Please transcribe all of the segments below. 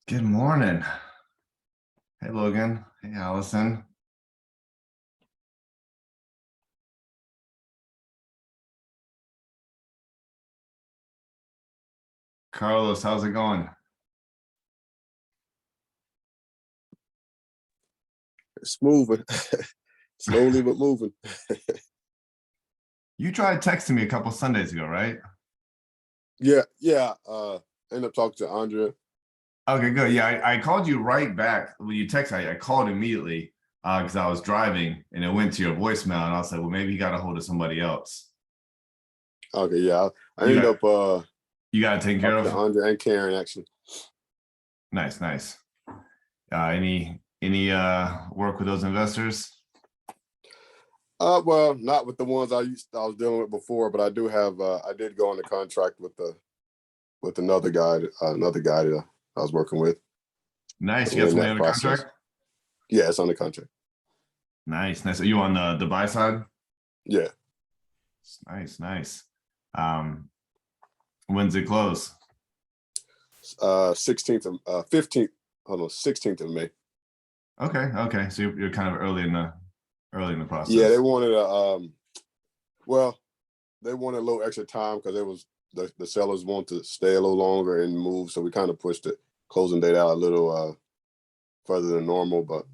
Good morning. Hey, Logan. Hey, Allison. Carlos, how's it going? It's moving, slowly but moving. You tried texting me a couple Sundays ago, right? Yeah. End up talking to Andrea. Okay, good. Yeah, I called you right back when you texted. I called immediately because I was driving and it went to your voicemail, and I was like, well, maybe he got a hold of somebody else. Okay, yeah. I You end got up you got to take care talking of. to Andrea and Karen actually. Nice, nice. Any work with those investors? Well, not with the ones I was dealing with before, but I do have I did go on the contract with another guy that I was working with. Nice. So You we're got in somebody that under process. contract? Yeah, it's on the contract. Nice, nice. Are you on the buy side? Yeah. Nice, nice. When's it close? 16th of 15th, hold on, 16th of May. Okay. So you're kind of early in the process. Yeah, they wanted they wanted a little extra time because it was the sellers want to stay a little longer and move, so we kind of pushed the closing date out a little further than normal. But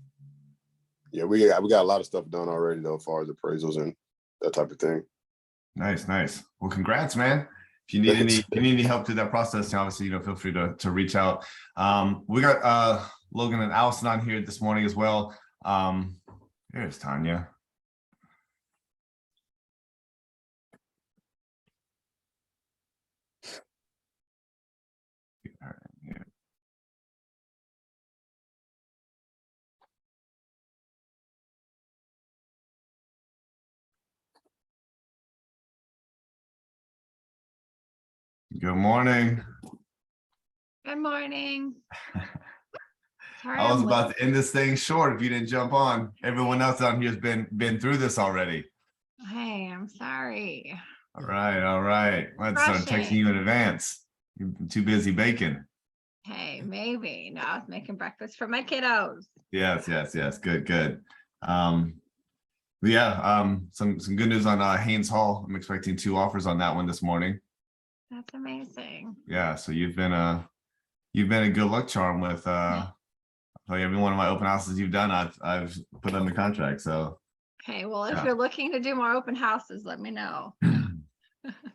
yeah, we got a lot of stuff done already though, as far as appraisals and that type of thing. Nice. Well, congrats, man. If you need any help through that process, obviously, feel free to reach out. We got Logan and Allison on here this morning as well. Here's Tanya. Good morning. Good morning. Sorry, I was I'm about late. to end this thing short if you didn't jump on. Everyone else on here has been through this already. Hey, I'm sorry. All right. Let's start texting Rushing. you in advance. You're too busy baking. Hey, maybe. No, I was making breakfast for my kiddos. Yes. Good. Some good news on Haynes Hall. I'm expecting 2 offers on that one this morning. That's amazing. Yeah, so you've been a good luck charm with like every one of my open houses you've done. I've put under contract. So Okay, well, if Yeah. you're looking to do more open houses, let me know.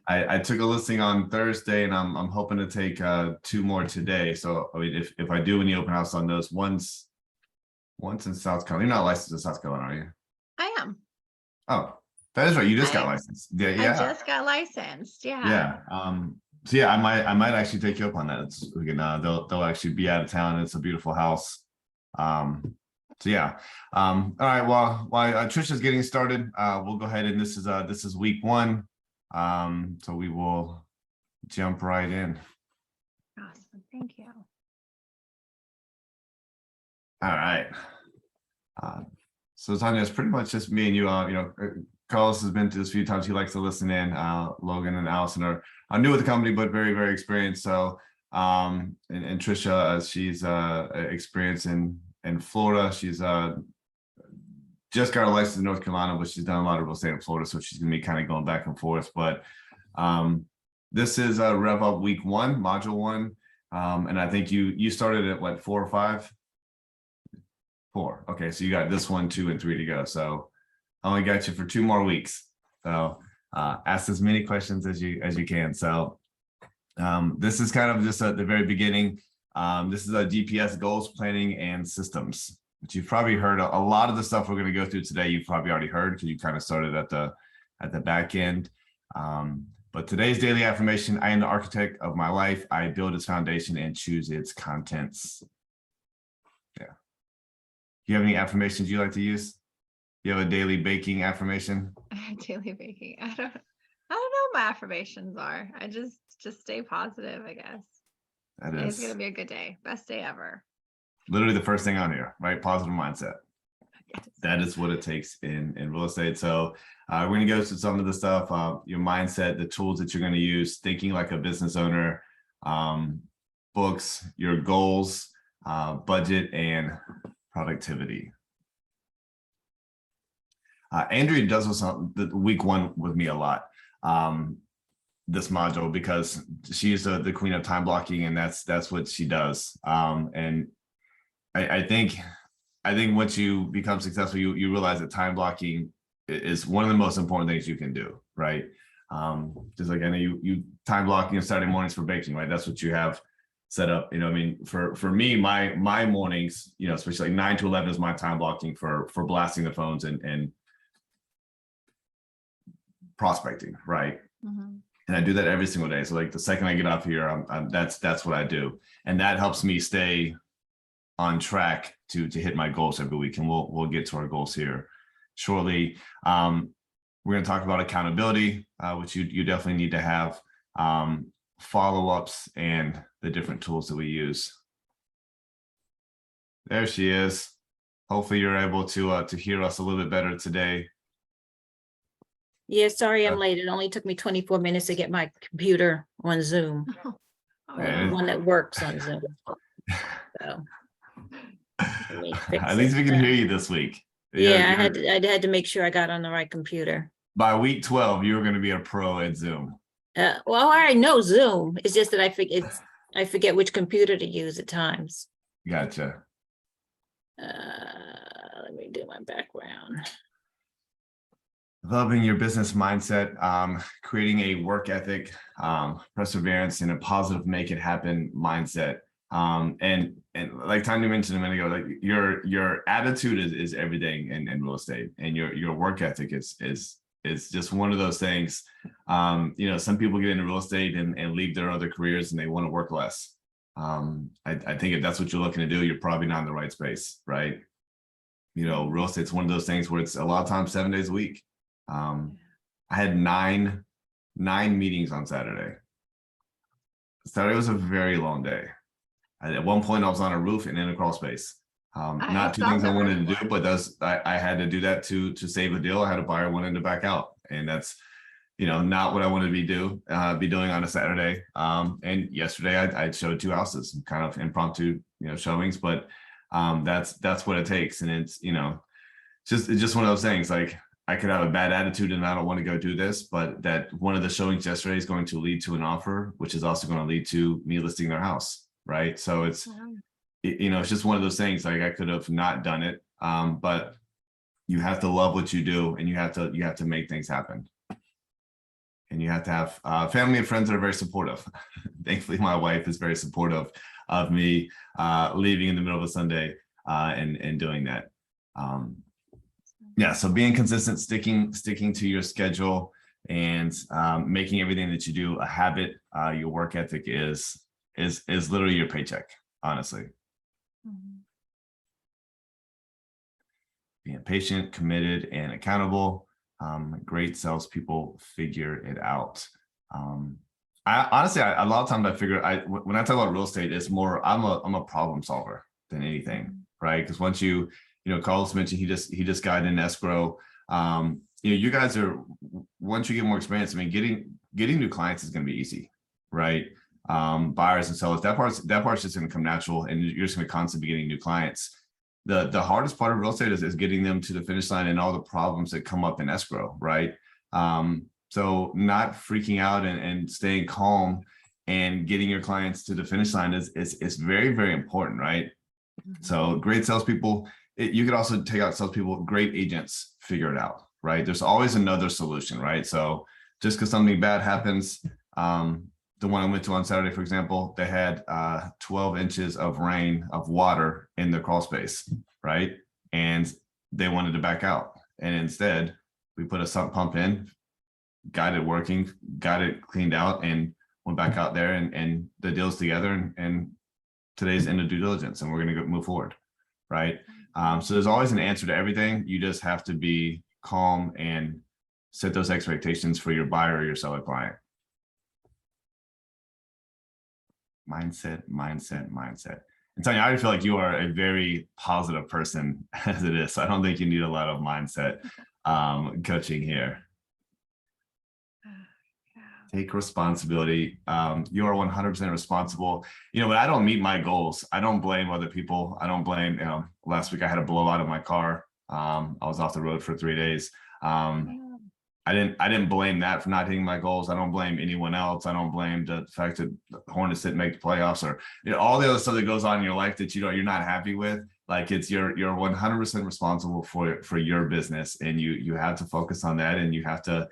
I took a listing on Thursday, and I'm hoping to take 2 more today. So I mean, if I do any open house on those, once in South Carolina. You're not licensed in South Carolina, are you? I am. Oh, that is right. You just got I licensed. Yeah. I just got licensed. Yeah. Yeah. So yeah, I might actually take you up on that. We can they'll actually be out of town. It's a beautiful house. So yeah. All right. Well, while Trisha's getting started, we'll go ahead and this is week 1. So we will jump right in. Awesome. Thank you. All right. So Tanya, it's pretty much just me and you. Carlos has been to this a few times. He likes to listen in. Logan and Allison are new with the company, but very, very experienced. So, and Trisha, she's experienced in Florida. She's just got a license in North Carolina, but she's done a lot of real estate in Florida. So she's gonna be kind of going back and forth. But this is Rev Up Week 1, Module 1, and I think you started at what, 4 or 5? 4. Okay, so you got this 1, 2, and 3 to go. So I only got you for 2 more weeks. So ask as many questions as you can. So this is kind of just at the very beginning. This is a GPS, goals, planning, and systems, which you've probably heard. A lot of the stuff we're going to go through today, you've probably already heard because you kind of started at the back end. But today's daily affirmation: I am the architect of my life. I build its foundation and choose its contents. Yeah. Do you have any affirmations you like to use? You have a daily baking affirmation? Daily baking. I don't know what my affirmations are. I just stay positive, I guess. It's gonna be a good day. Best day ever. Literally the first thing on here, right? Positive mindset. Yes. That is what it takes in real estate. So we're going to go through some of the stuff, your mindset, the tools that you're going to use, thinking like a business owner, books, your goals, budget and productivity. Andrea does this on the week one with me a lot, this module, because she's the queen of time blocking, and that's what she does. And I think once you become successful, you realize that time blocking is one of the most important things you can do, right? Just like I know you time blocking on Saturday mornings for baking, right? That's what you have set up. You know, I mean, for me, my mornings, you know, especially like 9 to 11 is my time blocking for blasting the phones and prospecting, right? Mm-hmm. And I do that every single day. So like the second I get off here, that's what I do, and that helps me stay on track to hit my goals every week. And we'll get to our goals here shortly. We're going to talk about accountability, which you definitely need to have, follow-ups, and the different tools that we use. There she is. Hopefully you're able to hear us a little bit better today. Yeah, sorry I'm late. It only took me 24 minutes to get my computer on Zoom. One that works on Zoom. So at least we can hear you this week. Yeah, I had to make sure I got on the right computer. By week 12, you were going to be a pro at Zoom. Well, I know Zoom. It's just that I forget which computer to use at times. Gotcha. Let me do my background. Developing your business mindset, creating a work ethic, perseverance, and a positive make it happen mindset. And like Tanya mentioned a minute ago, like your attitude is everything in real estate, and your work ethic is just one of those things. You know, some people get into real estate and leave their other careers and they want to work less. I think if that's what you're looking to do, you're probably not in the right space, right? You know, real estate's one of those things where it's a lot of times 7 days a week. I had nine meetings on Saturday. Saturday was a very long day. At one point I was on a roof and in a crawl space. Not two things I wanted to do, but I had to do that to save a deal. I had a buyer wanting to back out, and that's, you know, not what I wanted to be doing on a Saturday. And yesterday I showed 2 houses, kind of impromptu, you know, showings, but that's what it takes. And it's, you know, it's just one of those things. Like, I could have a bad attitude and I don't want to go do this, but that one of the showings yesterday is going to lead to an offer, which is also going to lead to me listing their house, right? So it's, you know, it's just one of those things. Like, I could have not done it, but you have to love what you do, and you have to make things happen. And you have to have family and friends that are very supportive. Thankfully, my wife is very supportive of me leaving in the middle of a Sunday and doing that. Yeah, so being consistent, sticking to your schedule, and making everything that you do a habit. Your work ethic is literally your paycheck, honestly. Mm-hmm. Being patient, committed, and accountable. Great salespeople figure it out. I honestly, a lot of times I figure when I talk about real estate, it's more I'm a problem solver than anything, right? Because once you know, Carlos mentioned he just got in escrow. You know, you guys are, once you get more experience, I mean, getting new clients is going to be easy, right? Buyers and sellers, that part's just going to come natural, and you're just going to constantly be getting new clients. The hardest part of real estate is getting them to the finish line and all the problems that come up in escrow, right? So not freaking out and staying calm and getting your clients to the finish line is very, very important, right? Mm-hmm. So great salespeople. You could also take out salespeople. Great agents figure it out, right? There's always another solution, right? So just because something bad happens, the one I went to on Saturday, for example, they had 12 inches of rain, of water in the crawl space, right? And they wanted to back out. And instead, we put a sump pump in, got it working, got it cleaned out, and went back out there, and the deal's together. And today's end of due diligence, and we're going to move forward, right? So there's always an answer to everything. You just have to be calm and set those expectations for your buyer or your seller client. Mindset. And Tanya, I feel like you are a very positive person as it is. So I don't think you need a lot of mindset coaching here. Take responsibility. You are 100% responsible. But I don't meet my goals, I don't blame other people. I don't blame, last week I had a blowout of my car. I was off the road for 3 days. I didn't blame that for not hitting my goals. I don't blame anyone else. I don't blame the fact that the Hornets didn't make the playoffs, or all the other stuff that goes on in your life that you're not happy with. Like, you're 100% responsible for your business, and you have to focus on that, and you have to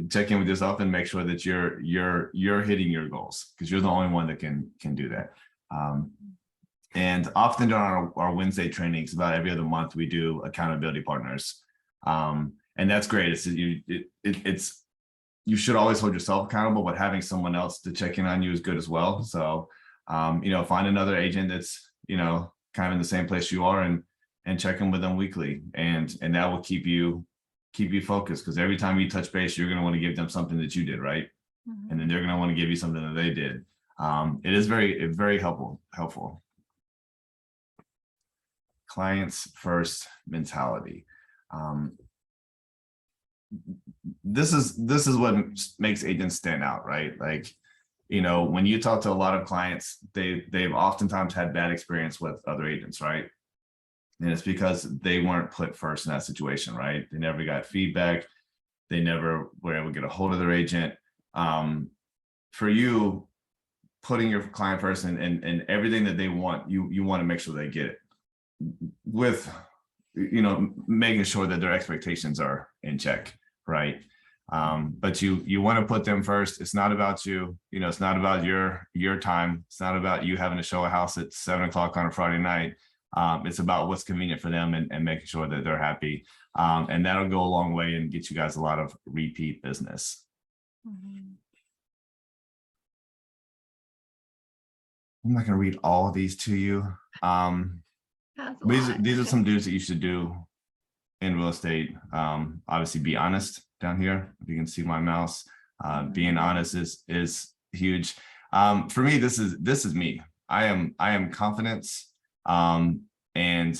check in with yourself and make sure that you're hitting your goals, because you're the only one that can do that. And often during our Wednesday trainings, about every other month, we do accountability partners. And that's great. It's you should always hold yourself accountable, but having someone else to check in on you is good as well. So, find another agent that's, kind of in the same place you are, and check in with them weekly. And that will keep you focused, because every time you touch base, you're going to want to give them something that you did, right? And then they're going to want to give you something that they did. It is very helpful. Clients first mentality. This is what makes agents stand out, right? Like, when you talk to a lot of clients, they've oftentimes had bad experience with other agents, right? And it's because they weren't put first in that situation, right? They never got feedback. They never were able to get a hold of their agent. For you, putting your client first and everything that they want, you want to make sure they get it, with, making sure that their expectations are in check, right? But you want to put them first. It's not about you, it's not about your time. It's not about you having to show a house at 7 o'clock on a Friday night. It's about what's convenient for them, and making sure that they're happy. And that'll go a long way and get you guys a lot of repeat business. I'm not going to read all of these to you. These are some dudes that you should do in real estate. Obviously, be honest down here. If you can see my mouse, being honest is huge. For me, this is me. I am confidence. And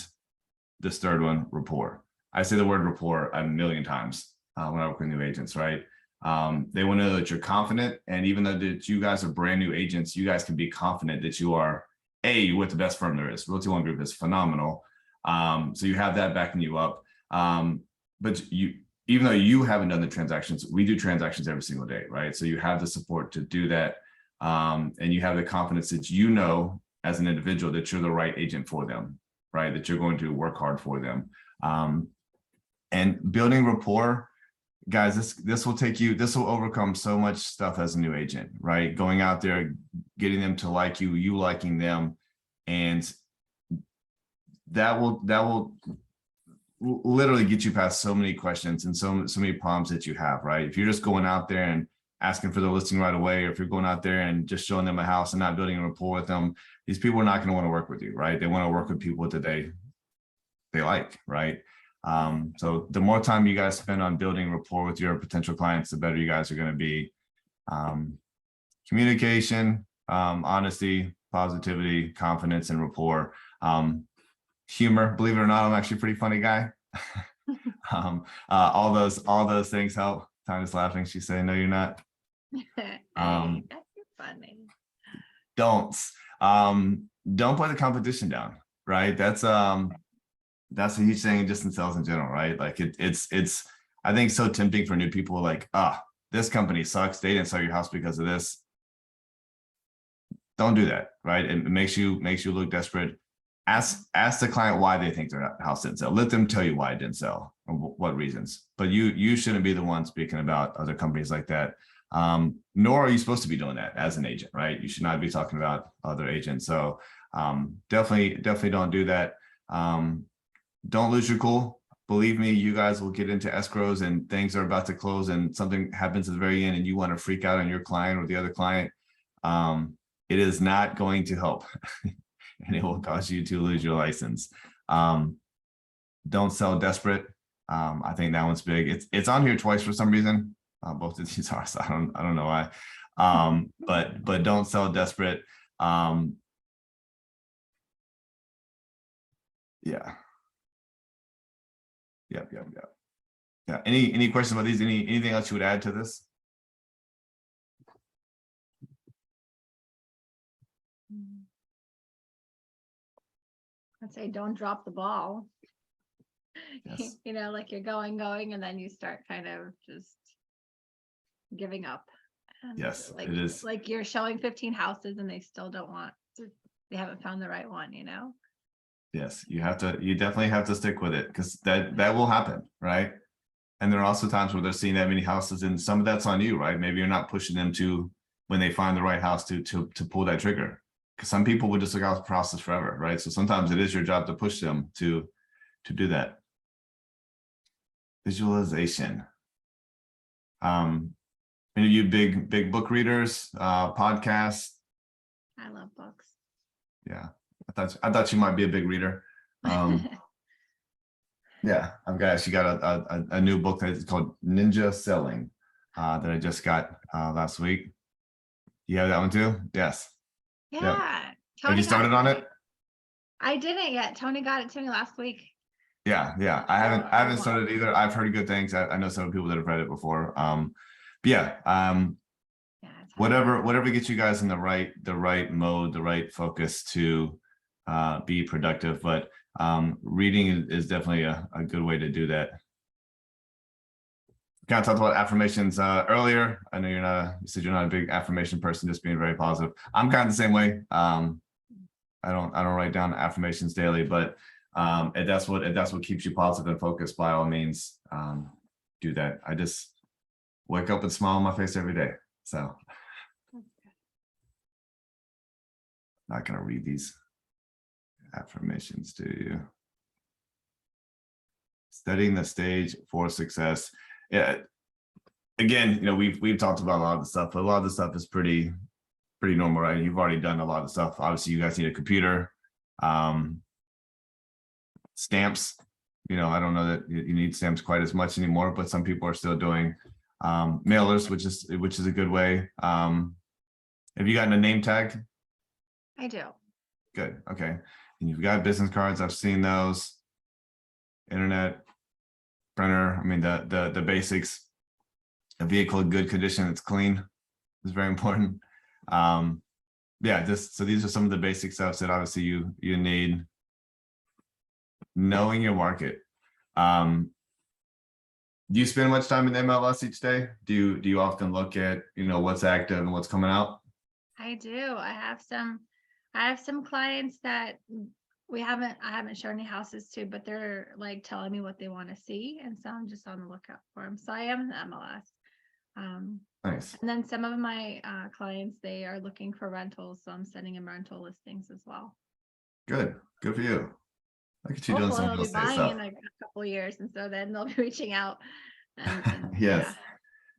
this third one, rapport. I say the word rapport a million times when I work with new agents, right? They want to know that you're confident, and even though that you guys are brand new agents, you guys can be confident that you are with the best firm there is. Realty One Group is phenomenal. So you have that backing you up. But even though you haven't done the transactions, we do transactions every single day, right? So you have the support to do that, and you have the confidence that as an individual that you're the right agent for them, right? That you're going to work hard for them. And building rapport, guys, this will overcome so much stuff as a new agent, right? Going out there, getting them to like you liking them, and that will literally get you past so many questions and so many problems that you have, right? If you're just going out there and asking for the listing right away, or if you're going out there and just showing them a house and not building a rapport with them, these people are not going to want to work with you, right? They want to work with people that they like, right? So the more time you guys spend on building rapport with your potential clients, the better you guys are going to be. Communication, honesty, positivity, confidence, and rapport. Humor, believe it or not, I'm actually a pretty funny guy. All those things help. Tanya's laughing. She's saying, no, you're not. That's funny. Don't put the competition down, right? That's a huge thing just in sales in general, right? Like it's I think so tempting for new people, like, this company sucks, they didn't sell your house because of this. Don't do that, right? It makes you look desperate. Ask the client why they think their house didn't sell. Let them tell you why it didn't sell or what reasons. But you shouldn't be the one speaking about other companies like that. Nor are you supposed to be doing that as an agent, right? You should not be talking about other agents. So definitely don't do that. Don't lose your cool. Believe me, you guys will get into escrows and things are about to close and something happens at the very end and you want to freak out on your client or the other client. It is not going to help. And it will cause you to lose your license. Don't sell desperate. I think that one's big. It's on here twice for some reason. Both of these are, so I don't know why. But don't sell desperate. Yeah. Yep. Yeah. Any questions about these? Anything else you would add to this? I'd say don't drop the ball. Yes. You know, like you're going, and then you start kind of just giving up. And Yes, like, it is. like you're showing 15 houses and they still don't want to, they haven't found the right one, you know? Yes, you definitely have to stick with it, because that will happen, right? And there are also times where they're seeing that many houses, and some of that's on you, right? Maybe you're not pushing them to, when they find the right house, to pull that trigger. Because some people would just look out the process forever, right? So sometimes it is your job to push them to do that. Visualization. Are you big book readers, podcasts? I love books. Yeah, I thought you might be a big reader. Yeah, I've actually got a new book that's called Ninja Selling that I just got last week. You have that one too? Yes. Yeah. Have you started on it? I didn't yet. Tony got it to me last week. Yeah. I haven't started either. I've heard good things. I know some people that have read it before. Whatever gets you guys in the right mode, the right focus to be productive. But reading is definitely a good way to do that. Kind of talked about affirmations earlier. I know you said you're not a big affirmation person, just being very positive. I'm kind of the same way. I don't write down affirmations daily, but if that's what keeps you positive and focused, by all means, do that. I just wake up and smile on my face every day. So not gonna read these affirmations to you. Setting the stage for success. Yeah. Again, we've talked about a lot of the stuff, but a lot of the stuff is pretty normal, right? You've already done a lot of stuff. Obviously, you guys need a computer, stamps. I don't know that you need stamps quite as much anymore, but some people are still doing mailers, which is a good way. Have you gotten a name tag? I do. Good. Okay. And you've got business cards. I've seen those. Internet, printer. I mean, the basics. A vehicle in good condition, it's clean, is very important. So these are some of the basic stuff that obviously you need. Knowing your market. Do you spend much time in MLS each day? Do you often look at what's active and what's coming out? I do. I have some clients that I haven't shown any houses to, but they're like telling me what they want to see, and so I'm just on the lookout for them. So I am in the MLS. Nice. And then some of my clients, they are looking for rentals, so I'm sending them rental listings as well. Good for you. Look at you doing some real estate stuff. In a couple of years, and so then they'll be reaching out. And Yes. Yeah.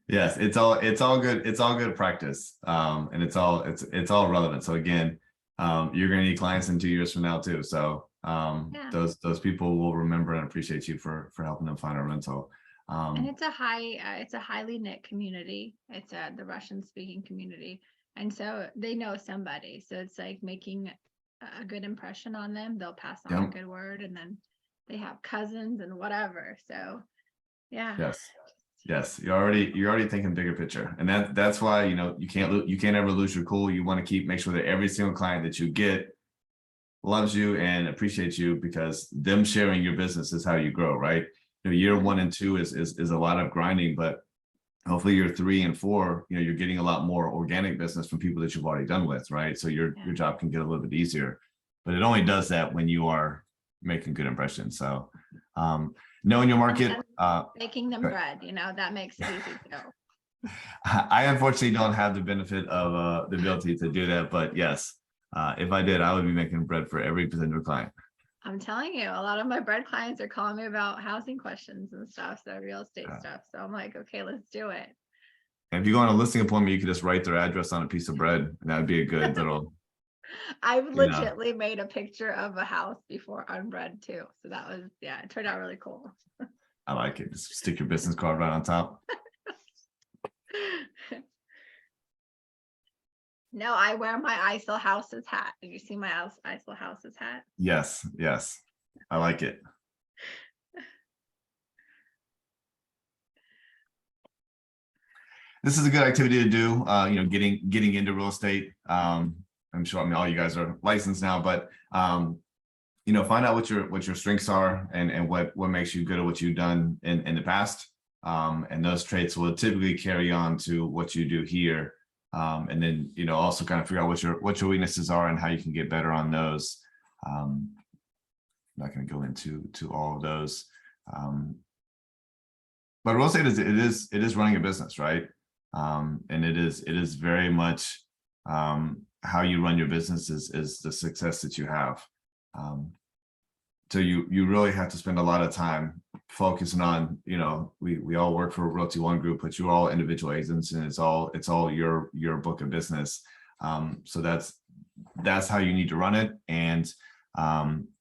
Yes, it's all good. It's all good practice, and it's all relevant. So again, you're going to need clients in 2 years from now too. So those people will remember and appreciate you for helping them find a rental. And it's a highly knit community. It's the Russian speaking community, and so they know somebody. So it's like making a good impression on them. They'll pass on a good word, and then they have cousins and whatever. So yeah. Yes, you're already thinking bigger picture, and that's why you can't ever lose your cool. You want to make sure that every single client that you get loves you and appreciates you, because them sharing your business is how you grow, right? Year 1 and 2 is a lot of grinding, but hopefully year 3 and 4, you're getting a lot more organic business from people that you've already done with, right? So your job can get a little bit easier, but it only does that when you are making good impressions. So knowing your market, making them bread, that makes it easy too. I unfortunately don't have the benefit of the ability to do that, but yes, if I did, I would be making bread for every potential client. I'm telling you, a lot of my bread clients are calling me about housing questions and stuff, so real estate stuff. So I'm like, okay, let's do it. And if you go on a listing appointment, you could just write their address on a piece of bread, and that would be a good little. I've legitimately made a picture of a house before on bread too. So that was, it turned out really cool. I like it. Just stick your business card right on top. No, I wear my ISIL Houses hat. Did you see my ISIL Houses hat? Yes. I like it. This is a good activity to do, getting into real estate. I'm sure, all you guys are licensed now, but find out what your strengths are and what makes you good at what you've done in the past. And those traits will typically carry on to what you do here. And then, also kind of figure out what your weaknesses are and how you can get better on those. I'm not going to go into all of those. But real estate it is running a business, right? And it is very much how you run your business is the success that you have. So you really have to spend a lot of time focusing on, we all work for Realty One Group, but you're all individual agents, and it's all your book of business. So that's how you need to run it. And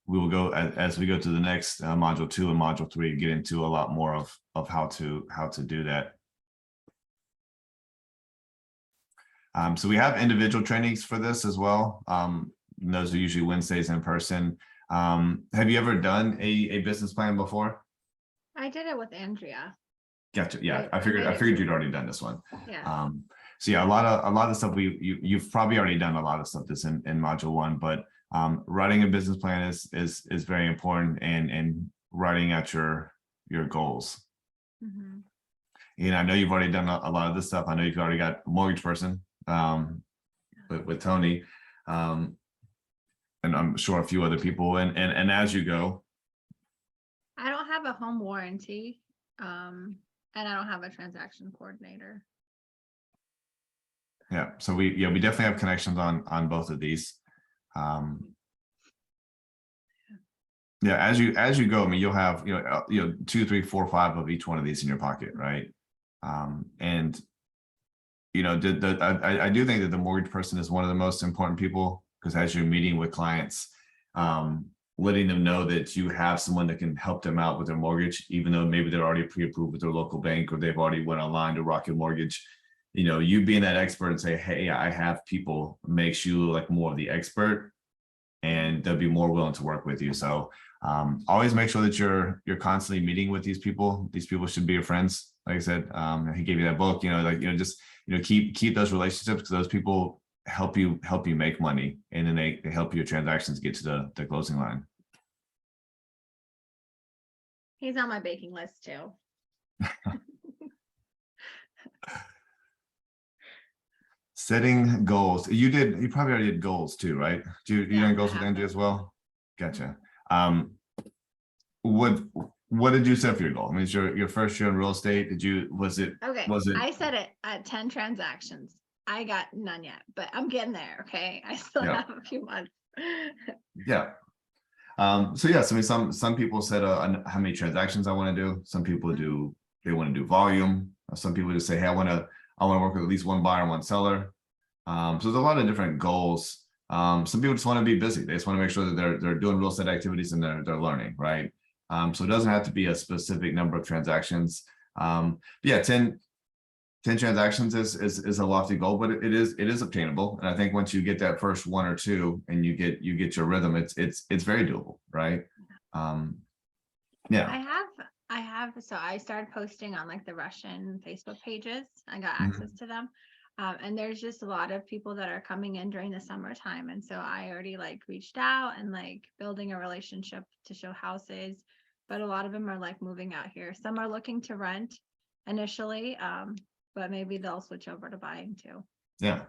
we will go as we go to the next module 2 and module 3, get into a lot more of how to do that. So we have individual trainings for this as well. Those are usually Wednesdays in person. Have you ever done a business plan before? I did it with Andrea. Gotcha. Yeah, I I figured you'd already done this one. Yeah. So yeah, a lot of stuff you've probably already done a lot of stuff that's in module 1, but writing a business plan is very important, and writing out your goals. Mm-hmm. I know you've already done a lot of this stuff. I know you've already got a mortgage person with Tony, and I'm sure a few other people. And as you go, I don't have a home warranty, and I don't have a transaction coordinator. yeah. So we definitely have connections on both of these. Yeah, as you go, I mean, you'll have 2, 3, 4, 5 of each one of these in your pocket, right? And I do think that the mortgage person is one of the most important people, because as you're meeting with clients, letting them know that you have someone that can help them out with their mortgage, even though maybe they're already pre-approved with their local bank, or they've already went online to Rocket Mortgage. You being that expert and say, hey, I have people, makes you like more of the expert, and they'll be more willing to work with you. So always make sure that you're constantly meeting with these people. These people should be your friends. Like I said, he gave you that book, just keep those relationships, because those people help you make money, and then they help your transactions get to the closing line. He's on my baking list too. Setting goals. You probably already did goals too, right? You Yeah, done goals I with have Andrea as those. well? Gotcha. What did you set for your goal? I mean, it's your first year in real estate. Was it Okay, was it I said it at 10 transactions. I got none yet, but I'm getting there. Okay, I still Yeah. have a few months. Yeah. So yes, I mean, some people said how many transactions I want to do. Some people they want to do volume. Some people just say, hey, I want to work with at least one buyer, one seller. So there's a lot of different goals. Some people just want to be busy. They just want to make sure that they're doing real estate activities and they're learning, right? So it doesn't have to be a specific number of transactions. Yeah, 10 transactions is a lofty goal, but it is obtainable. And I think once you get that first 1 or 2 and you get your rhythm, it's very doable, right? Yeah. So I started posting on like the Russian Facebook pages. I got Mhm. access to them. And there's just a lot of people that are coming in during the summertime. And so I already like reached out and like building a relationship to show houses, but a lot of them are like moving out here. Some are looking to rent initially, but maybe they'll switch over to buying too. Yeah.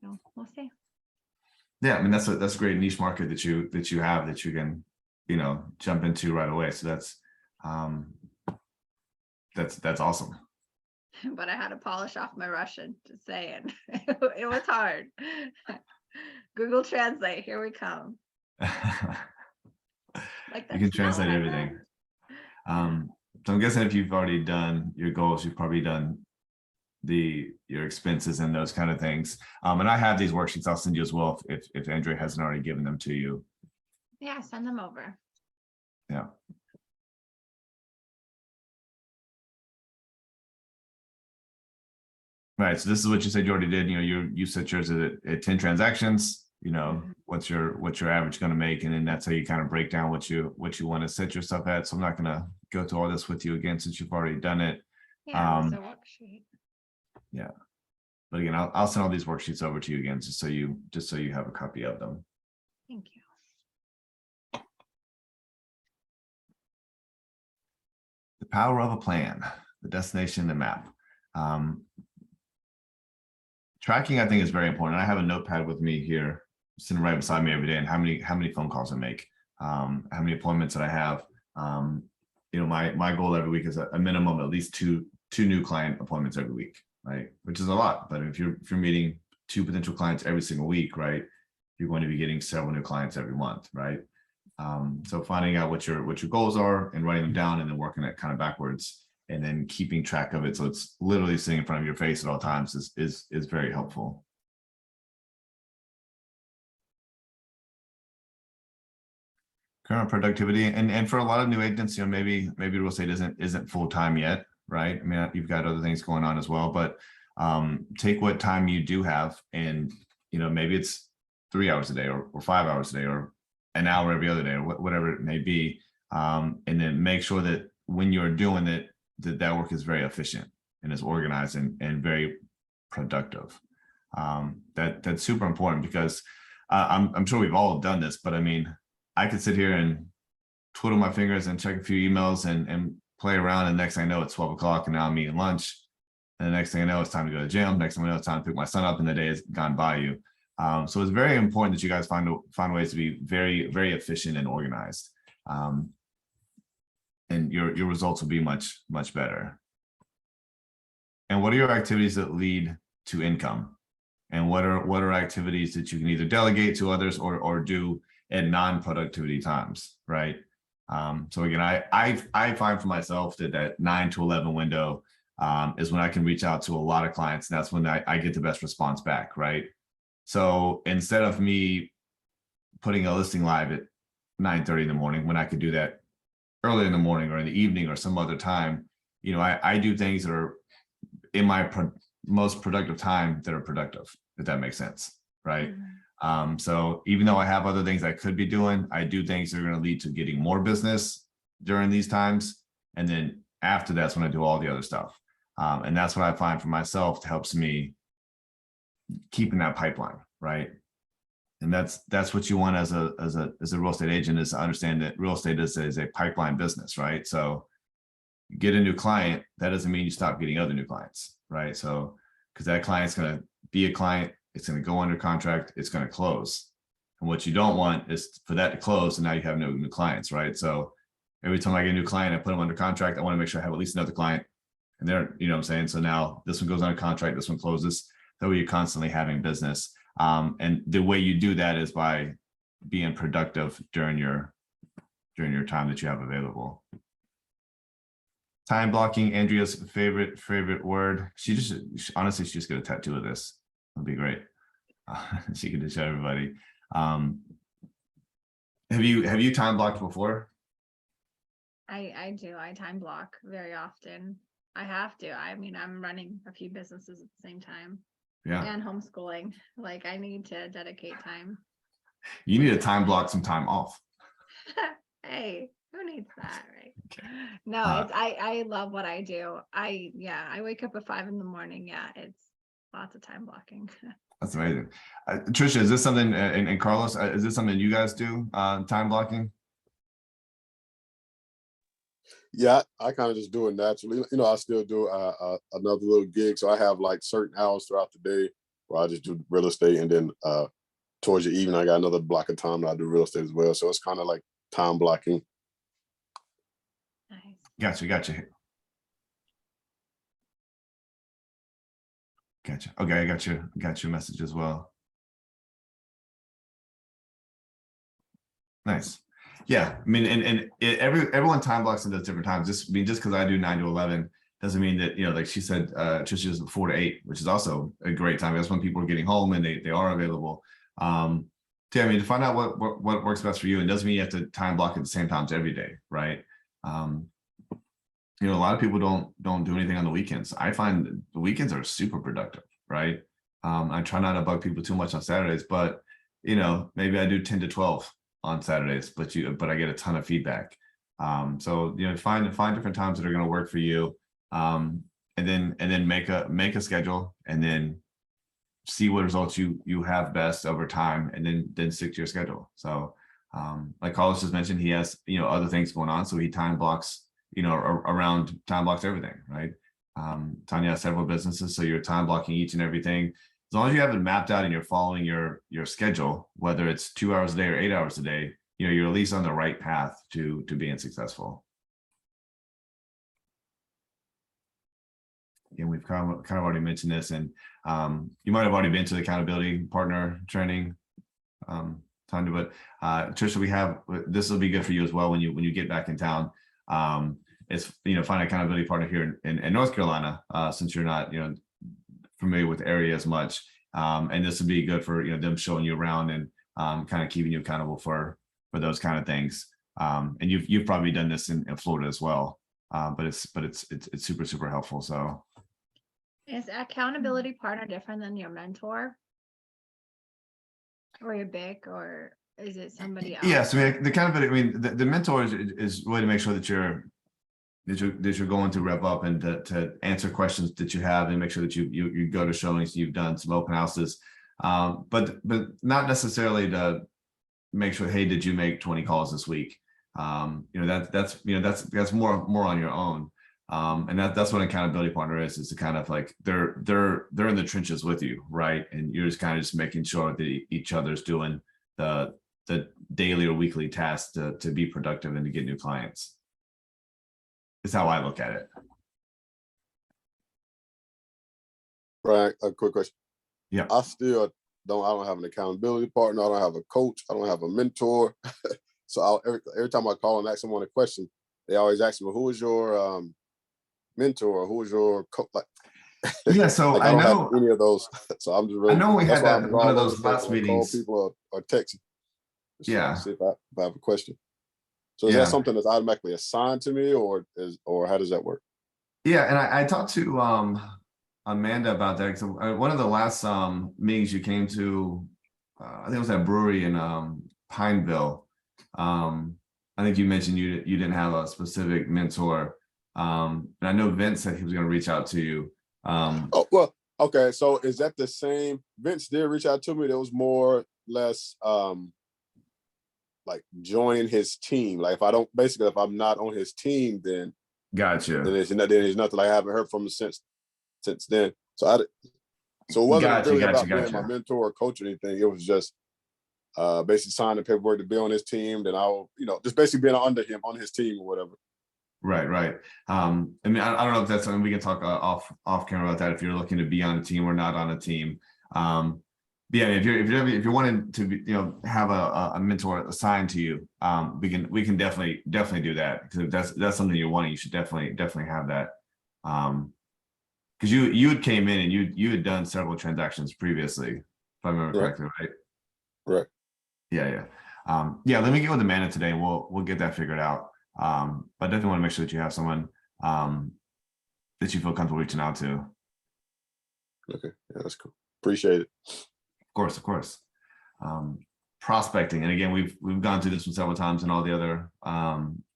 So we'll see. Yeah, I mean, that's a great niche market that you have that you can, jump into right away. So that's awesome. But I had to polish off my Russian, just saying. It was hard. Google Translate, here we come. Like, You can that's not translate what I everything. meant. So I'm guessing if you've already done your goals, you've probably done your expenses and those kind of things. And I have these worksheets. I'll send you as well if Andrea hasn't already given them to you. Yeah, send them over. Yeah. Right. So this is what you said you already did. You set yours at 10 transactions. Mhm. What's your average going to make, and then that's how you kind of break down what you want to set yourself at. So I'm not going to go through all this with you again since you've already done it. Yeah, it's a worksheet. Yeah. But again, I'll send all these worksheets over to you again, just so you have a copy of them. Thank you. power of a plan, the destination, the map. Tracking, I think, is very important. I have a notepad with me here, sitting right beside me every day, and how many phone calls I make, how many appointments that I have. You know, my goal every week is a minimum at least two new client appointments every week, right? Which is a lot, but if you're meeting 2 potential clients every single week, right, you're going to be getting several new clients every month, right? So finding out what your goals are and writing them down, and then working it kind of backwards, and then keeping track of it so it's literally sitting in front of your face at all times is very helpful. Current productivity, and for a lot of new agents, you know, maybe real estate isn't full time yet, right? I mean, you've got other things going on as well, but take what time you do have, and you know, maybe it's 3 hours a day or 5 hours a day or an hour every other day or whatever it may be, and then make sure that when you're doing it, that work is very efficient and is organized and very productive. That's super important, because I'm sure we've all done this, but I mean, I could sit here and twiddle my fingers and check a few emails and play around, and next thing I know, it's 12 o'clock and now I'm eating lunch, and the next thing I know, it's time to go to the gym. Next thing I know, it's time to pick my son up, and the day has gone by you. So it's very important that you guys find ways to be very, very efficient and organized. And your results will be much, much better. And what are your activities that lead to income? And what are activities that you can either delegate to others or do at non-productivity times, right? So again, I find for myself that 9 to 11 window is when I can reach out to a lot of clients, and that's when I get the best response back, right? So instead of me putting a listing live at 9:30 in the morning, when I could do that early in the morning or in the evening or some other time, you know, I do things that are in my most productive time that are productive, if that makes sense, right? Mm-hmm. So even though I have other things I could be doing, I do things that are going to lead to getting more business during these times. And then after that's when I do all the other stuff. And that's what I find for myself helps me keeping that pipeline, right? And that's what you want as a real estate agent, is to understand that real estate is a pipeline business, right? So you get a new client, that doesn't mean you stop getting other new clients, right? So because that client's going to be a client, it's going to go under contract, it's going to close. And what you don't want is for that to close and now you have no new clients, right? So every time I get a new client, I put them under contract, I want to make sure I have at least another client. And they're, you know what I'm saying? So now this one goes under contract, this one closes. That way you're constantly having business. And the way you do that is by being productive during your time that you have available. Time blocking, Andrea's favorite word. She honestly, she just get a tattoo of this. It'll be great. She could just show everybody. Have you time blocked before? I do. I time block very often. I have to. I mean, I'm running a few businesses at the same time. Yeah. And homeschooling. Like, I need to dedicate time. You need to time block some time off. Hey, who needs that, right? Okay. No, I love what I do. I wake up at 5 in the morning. Yeah, it's lots of time blocking. That's amazing. Trisha, is this something, and Carlos, is this something you guys do, time blocking? Yeah, I kind of just do it naturally. You know, I still do another little gig. So I have like certain hours throughout the day where I just do real estate. And then towards the evening, I got another block of time that I do real estate as well. So it's kind of like time blocking. Nice. Gotcha. Okay, I got your message as well. Nice. Yeah, I mean, and everyone time blocks in those different times. Just because I do 9 to 11 doesn't mean that, you know, like she said, Trisha's 4 to 8, which is also a great time. That's when people are getting home and they are available. Yeah, I mean, to find out what works best for you, and doesn't mean you have to time block at the same times every day, right? You know, a lot of people don't do anything on the weekends. I find the weekends are super productive, right? I try not to bug people too much on Saturdays, but you know, maybe I do 10 to 12 on Saturdays, but I get a ton of feedback. So you know, find different times that are going to work for you, and then make a schedule, and then see what results you have best over time, and then stick to your schedule. So like Carlos just mentioned, he has, you know, other things going on, so he time blocks, around time blocks everything, right? Tanya has several businesses, so you're time blocking each and everything. As long as you have it mapped out and you're following your schedule, whether it's 2 hours a day or 8 hours a day, you're at least on the right path to being successful. And we've kind of already mentioned this, and you might have already been to the accountability partner training, Tanya, but Trisha, this will be good for you as well when you get back in town. It's find an accountability partner here in North Carolina, since you're not familiar with the area as much, and this would be good for them showing you around and kind of keeping you accountable for those kind of things. And you've probably done this in Florida as well, but it's super helpful. So is accountability partner different than your mentor or your BIC, or is it somebody else? Yes, I mean the accountability. I mean the mentor is really to make sure that you're going to rev up and to answer questions that you have and make sure that you go to showings, you've done some open houses, but not necessarily to make sure, hey, did you make 20 calls this week? That's more on your own. And that's what an accountability partner is to kind of like they're in the trenches with you, right? And you're just kind of making sure that each other's doing the daily or weekly tasks to be productive and to get new clients. Is how I look at it. Right. A quick question. Yeah. I don't have an accountability partner. I don't have a coach. I don't have a mentor. So every time I call and ask someone a question, they always ask me, well, who is your mentor? Who is your coach? Like, yeah. So like, I don't know have any of those. So I'm just really, I know we had that's why that I'm one of all over those the place last when I call meetings. people or text. Yeah. See if I have a question. So is Yeah. that something that's automatically assigned to me, or how does that work? Yeah, and I talked to Amanda about that, because one of the last meetings you came to, I think it was at a brewery in Pineville. I think you mentioned you didn't have a specific mentor, and I know Vince said he was going to reach out to you. Oh, well, okay. So is that the same? Vince did reach out to me. There was more or less like joining his team. Like if I'm not on his team, then Gotcha. then there's nothing. Like I haven't heard from him since then. So it wasn't Gotcha, really gotcha, about being my mentor or coach or anything. It was just basically signing the paperwork to be on his team. Then I'll just basically being under him on his team or whatever. Right. I mean, I don't know if that's something we can talk off camera about that, if you're looking to be on a team or not on a team. But yeah, if you're wanting to be, have a mentor assigned to you, we can definitely do that, because if that's something you're wanting, you should definitely have that. Because you had came in and you had done several transactions previously, if I remember correctly, right? Right. Yeah. Yeah, let me get with Amanda today and we'll get that figured out. But I definitely want to make sure that you have someone that you feel comfortable reaching out to. Okay, yeah, that's cool. Appreciate it. Of course. Prospecting, and again, we've gone through this one several times in all the other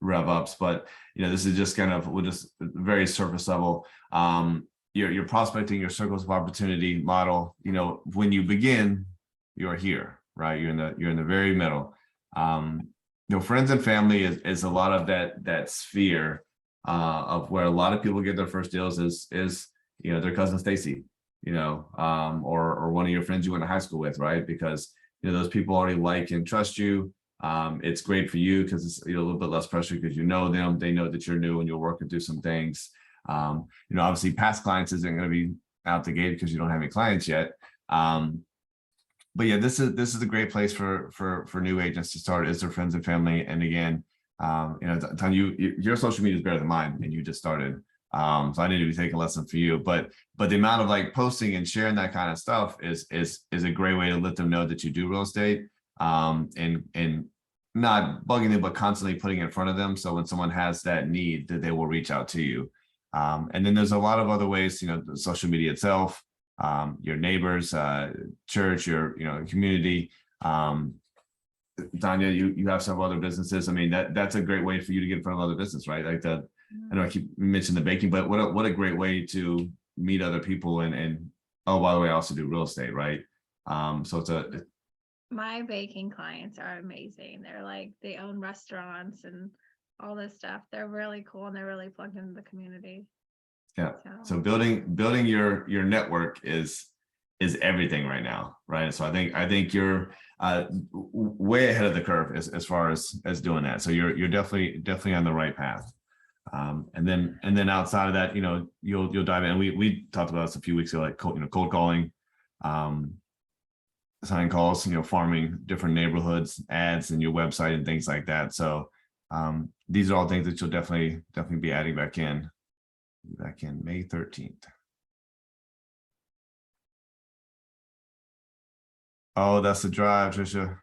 rev ups, but this is just we're just very surface level. You're prospecting your circles of opportunity model. When you begin, you're here, right? You're in the very middle. Friends and family is a lot of that sphere of where a lot of people get their first deals is their cousin Stacy, or one of your friends you went to high school with, right? Because those people already like and trust you. It's great for you because it's a little bit less pressure because you know them, they know that you're new and you're working through some things. Obviously past clients isn't going to be out the gate because you don't have any clients yet. But yeah, this is a great place for new agents to start, is their friends and family. And again, Tanya, your social media is better than mine, and you just started. So I need to be taking a lesson for you, but the amount of like posting and sharing that kind of stuff is a great way to let them know that you do real estate, and not bugging them, but constantly putting it in front of them. So when someone has that need, that they will reach out to you. And then there's a lot of other ways, social media itself, your neighbors, church, your community. Tanya, you have several other businesses. I mean, that's a great way for you to get in front of other business, right? Like I know I keep mentioning the baking, but what a great way to meet other people and oh, by the way, I also do real estate, right? So my baking clients are amazing. They're like, they own restaurants and all this stuff. They're really cool and they're really plugged into the community. Yeah. So building your network is everything right now, right? So I think you're way ahead of the curve as far as doing that. So you're definitely on the right path. And then outside of that, you'll dive in. We talked about this a few weeks ago, like cold calling, sign calls, farming different neighborhoods, ads in your website and things like that. So these are all things that you'll definitely be adding back in May 13th. Oh, that's the drive, Trisha.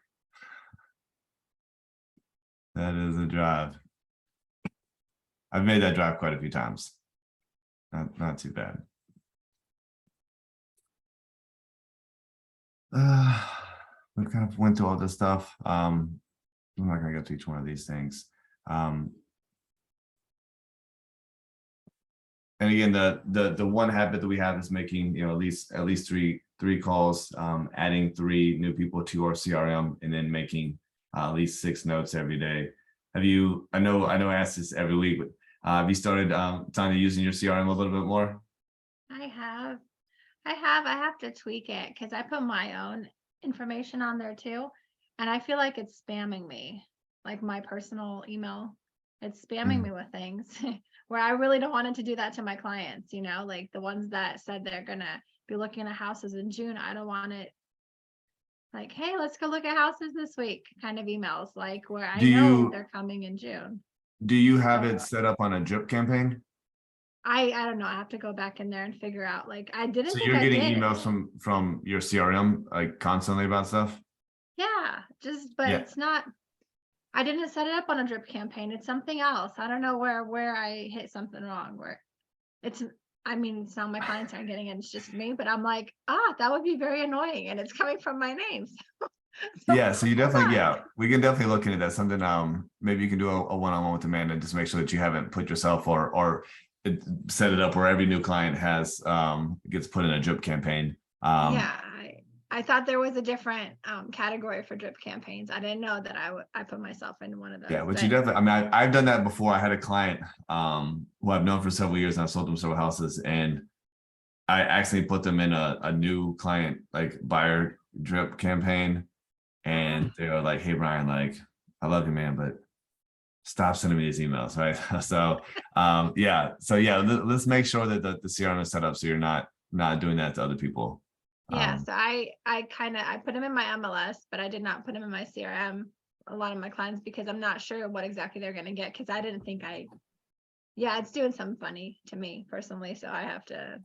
That is a drive. I've made that drive quite a few times. Not too bad. We kind of went through all this stuff. I'm not gonna go to each one of these things. And again, the one habit that we have is making at least three calls, adding 3 new people to our CRM, and then making at least 6 notes every day. Have you? I know I ask this every week, but have you started Tanya, using your CRM a little bit more? I have to tweak it because I put my own information on there too, and I feel like it's spamming me, like my personal email. It's spamming me with things where I really don't want it to do that to my clients, like the ones that said they're gonna be looking at houses in June. I don't want it like, hey, let's go look at houses this week kind of emails, like where I know they're coming in June. Do you have it set up on a drip campaign? I don't know. I have to go back in there and figure out. Like I didn't. So think you're I getting did. emails from your CRM like constantly about stuff? Yeah, but it's not. I didn't set it up on a drip campaign. It's something else. I don't know where I hit something wrong. Where it's. I mean, it's not my clients aren't getting it. It's just me. But I'm like, that would be very annoying, and it's coming from my name. So you definitely, we can definitely look into that. Something maybe you can do a one-on-one with Amanda and just make sure that you haven't put yourself or set it up where every new client has gets put in a drip campaign. I thought there was a different category for drip campaigns. I didn't know that I put myself in one of those. Yeah, which you definitely. I mean, I've done that before. I had a client who I've known for several years, and I've sold them several houses, and I actually put them in a new client like buyer drip campaign, and they were like, "Hey, Brian, like, I love you, man, but stop sending me these emails," right? So, let's make sure that the CRM is set up so you're not doing that to other people. So I put them in my MLS, but I did not put them in my CRM. A lot of my clients, because I'm not sure what exactly they're going to get, because I didn't think it's doing something funny to me personally, so I have to.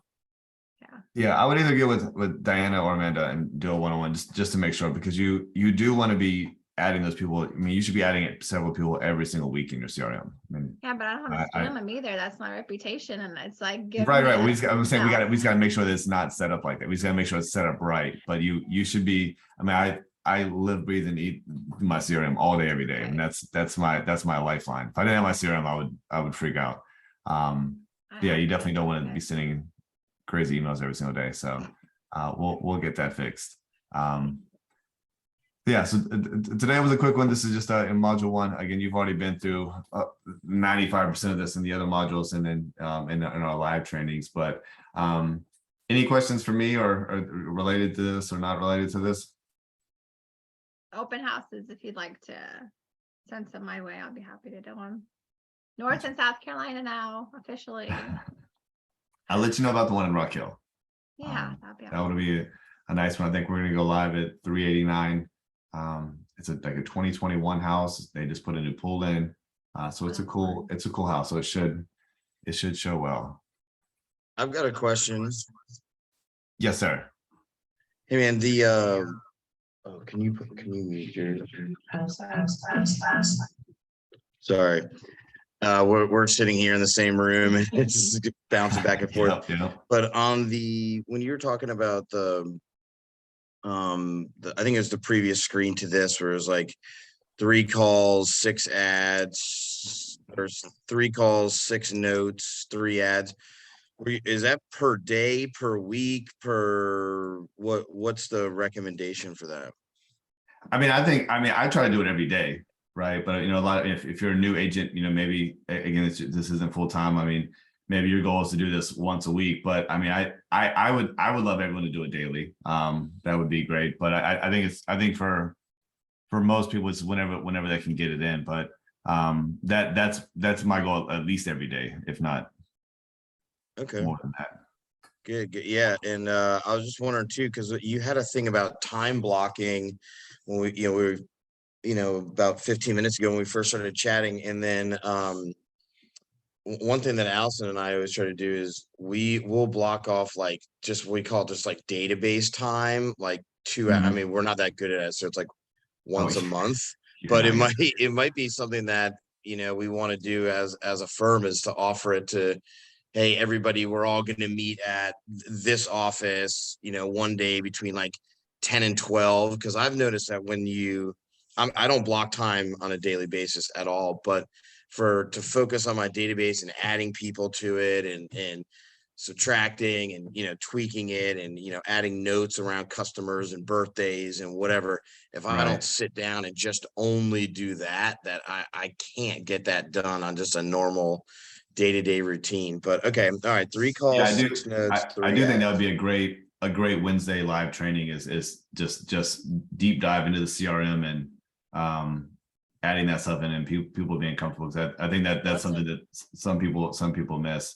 I would either get with Diana or Amanda and do a one-on-one just to make sure, because you do want to be adding those people. I mean, you should be adding several people every single week in your CRM. I mean, but I don't want to spam them either. That's my reputation, and it's like right. I'm saying we just got to make sure that it's not set up like that. We just got to make sure it's set up right. But you should be. I mean, I live, breathe, and eat my CRM all day, every day. Right. I mean, that's my lifeline. If I didn't have my CRM, I would freak out. You definitely don't want to be sending crazy emails every single day. So we'll get that fixed. So today was a quick one. This is just in module 1. Again, you've already been through 95% of this in the other modules and then in our live trainings. But any questions for me or related to this or not related to this? Open houses, if you'd like to send some my way, I'll be happy to do them. North and South Carolina now, officially. I'll let you know about the one in Rock Hill. That'd be awesome. That would be a nice one. I think we're going to go live at 389. It's like a 2021 house. They just put a new pool in. So it's a cool house. So it should show well. I've got a question. Yes, sir. Hey man, can you mute your sorry. We're sitting here in the same room and it's bouncing back and forth. But when you're talking about I think it was the previous screen to this where it was like 3 calls, 6 ads, or 3 calls, 6 notes, 3 ads. Is that per day, per week, what's the recommendation for that? I mean, I try to do it every day. right? But a lot of, if you're a new agent, maybe again, this isn't full time. I mean, maybe your goal is to do this once a week, but I mean, I would love everyone to do it daily. That would be great. But I think for most people, it's whenever they can get it in. But that's my goal, at least every day, if not Okay. more than that. Good. Yeah. And I was just wondering too, because you had a thing about time blocking when we were, about 15 minutes ago when we first started chatting. And then one thing that Allison and I always try to do is we'll block off like we call it just like database time, like 2 hours. I mean, we're not that good at it. So it's like once a month, but it might be something that, we want to do as a firm, is to offer it to, hey, everybody, we're all going to meet at this office, one day between like 10 and 12. Because I've noticed that when I don't block time on a daily basis at all, but to focus on my database and adding people to it and subtracting and, tweaking it and, adding notes around customers and birthdays and whatever. If I don't sit down and just only do that I can't get that done on just a normal day-to-day routine. But okay, all right, 3 calls, Yeah, 6 notes. I do think that would be a great Wednesday live training is just deep dive into the CRM and adding that stuff in and people being comfortable. Because I think that's something that some people miss.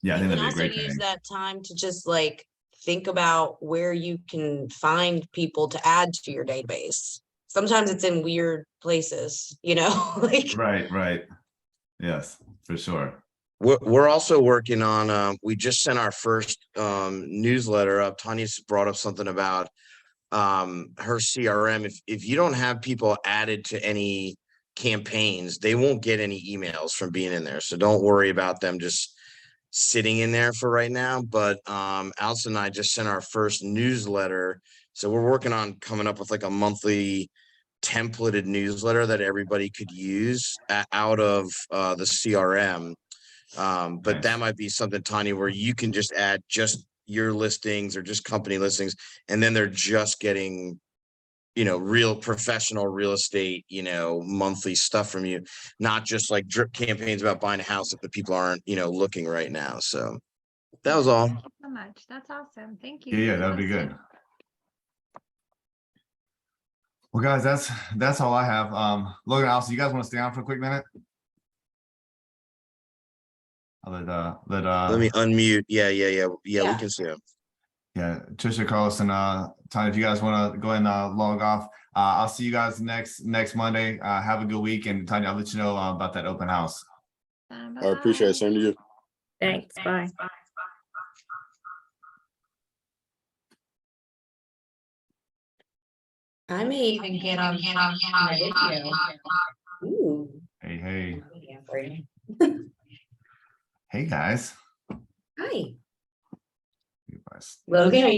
Yeah, I think that'd be a great use training. that time to just like think about where you can find people to add to your database. Sometimes it's in weird places, like Right. Yes, for sure. We're also working on we just sent our first newsletter up. Tanya's brought up something about her CRM. If you don't have people added to any campaigns, they won't get any emails from being in there. So don't worry about them just sitting in there for right now. But Allison and I just sent our first newsletter. So we're working on coming up with like a monthly templated newsletter that everybody could use out of the CRM. But that might be something, Tanya, where you can just add just your listings or just company listings, and then they're just getting, real professional real estate, monthly stuff from you, not just like drip campaigns about buying a house if the people aren't, looking right now. So that was all. Thank you so much. That's awesome. Thank you. Yeah, that'd be good. Well, guys, that's all I have. Logan, Allison, you guys want to stay on for a quick minute? Let me unmute. Yeah. We can see him. Yeah, Trisha, Carlos, and Tanya, if you guys want to go ahead and log off, I'll see you guys next Monday. Have a good week, and Tanya, I'll let you know about that open house. I appreciate it. Same to you. Thanks, bye. I may even get on my video. Ooh. Hey. Hey, guys. Hi. You guys. Logan, are you